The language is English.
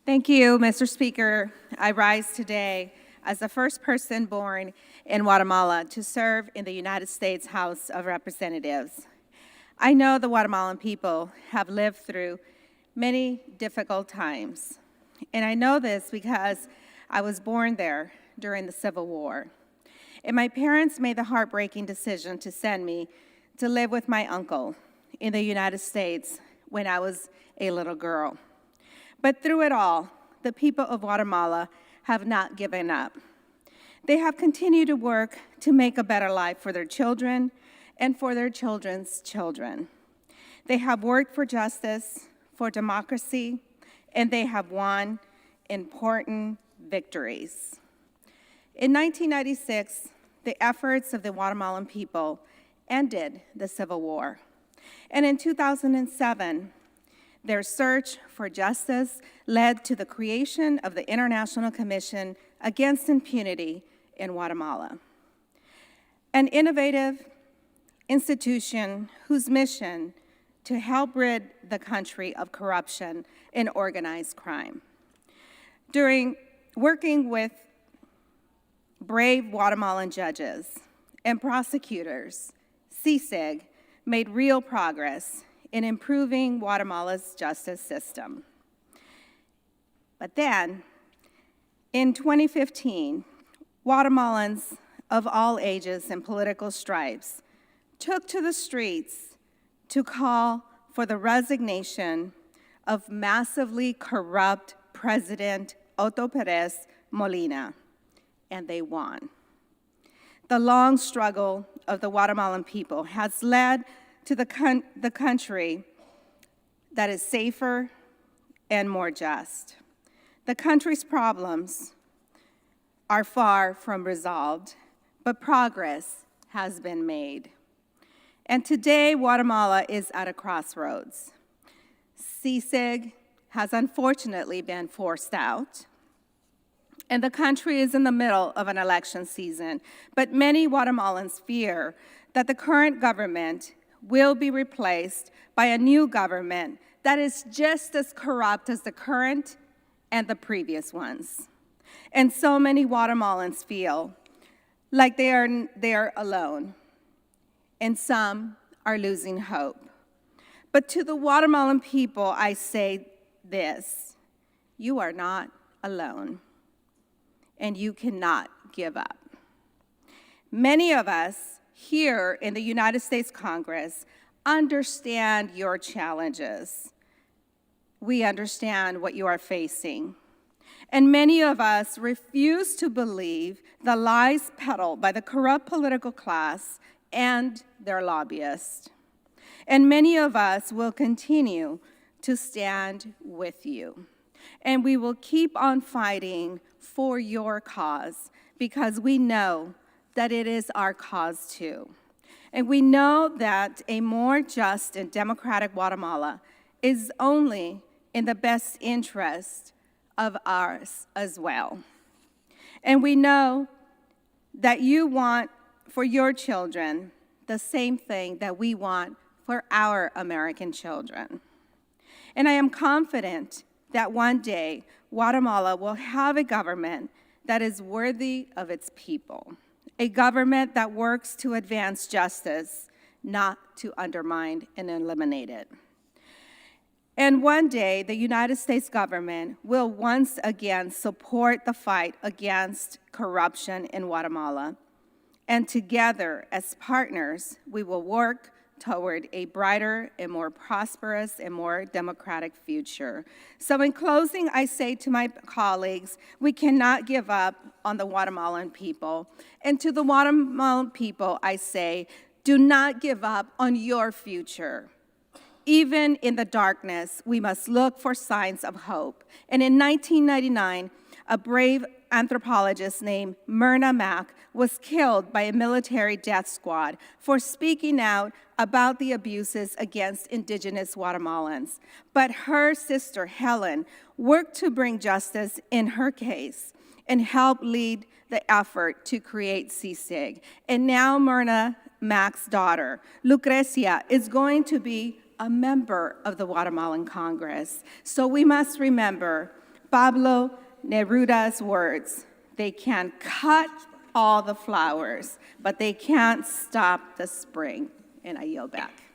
Thank you, Mr. Speaker. I rise today as the first person born in Guatemala to serve in the United States House of Representatives. I know the Guatemalan people have lived through many difficult times, and I know this because I was born there during the Civil War. And my parents made the heartbreaking decision to send me to live with my uncle in the United States when I was a little girl. But through it all, the people of Guatemala have not given up. They have continued to work to make a better life for their children and for their children's children. They have worked for justice, for democracy, and they have won important victories. In 1996, the efforts of the Guatemalan people ended the Civil War. And in 2007, their search for justice led to the creation of the International Commission Against Impunity in Guatemala, an innovative institution whose mission to help rid the country of corruption and organized crime. During working with brave Guatemalan judges and prosecutors, CICIG made real progress in improving Guatemala's justice system. But then, in 2015, Guatemalans of all ages and political stripes took to the streets to call for the resignation of massively corrupt President Otto Perez Molina, and they won. The long struggle of the Guatemalan people has led to the country that is safer and more just. The country's problems are far from resolved, but progress has been made. And today, Guatemala is at a crossroads. CICIG has unfortunately been forced out, and the country is in the middle of an election season, but many Guatemalans fear that the current government will be replaced by a new government that is just as corrupt as the current and the previous ones. And so many Guatemalans feel like they are alone, and some are losing hope. But to the Guatemalan people, I say this: you are not alone, and you cannot give up. Many of us here in the United States Congress understand your challenges. We understand what you are facing. And many of us refuse to believe the lies peddled by the corrupt political class and their lobbyists. And many of us will continue to stand with you. And we will keep on fighting for your cause because we know that it is our cause too. And we know that a more just and democratic Guatemala is only in the best interest of ours as well. And we know that you want for your children the same thing that we want for our American children. And I am confident that one day Guatemala will have a government that is worthy of its people. A government that works to advance justice, not to undermine and eliminate it. And one day, the United States government will once again support the fight against corruption in Guatemala. And together, as partners, we will work toward a brighter and more prosperous and more democratic future. So in closing, I say to my colleagues, we cannot give up on the Guatemalan people. And to the Guatemalan people, I say, do not give up on your future. Even in the darkness, we must look for signs of hope. And in 1999, a brave anthropologist named Myrna Mack was killed by a military death squad for speaking out about the abuses against indigenous Guatemalans. But her sister, Helen, worked to bring justice in her case and helped lead the effort to create CICIG. And now Myrna Mack's daughter, Lucrecia, is going to be a member of the Guatemalan Congress. So we must remember, Pablo Neruda's words, they can cut all the flowers, but they can't stop the spring. And I yield back.